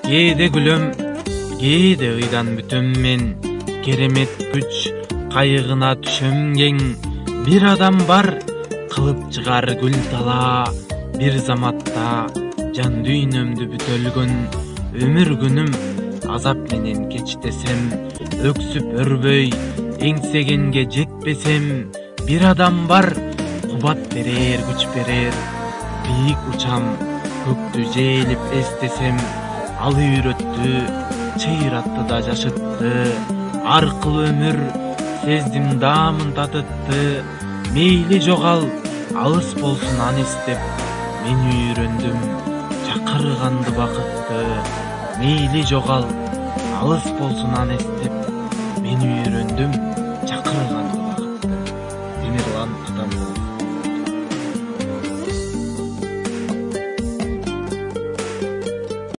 Кээде күлөм, кээде ыйдан бүтөм мен, керемет күч кайыгына түшөм кең. Бир адам бар, кылып чыгар гүл тала, бир заматта жан дүйнөмдү бүтөлгөн. Өмүр күнүм азап менен кечтесем, өксүп өрбөй, эңсегенге жетпесем. Бир адам бар, кубат берер, күч берер, бийик учам, көктү жээлип эстесем. Ал үйрөттү, чыйратты да жашытты, аркылуу өмүр сездим даамын татытты. Мейли жогал, алыс болсун аны эстеп, мен үйрөндүм чакырганды бакытты. Мейли жогал, алыс болсун аны эстеп, мен үйрөндүм чакырганды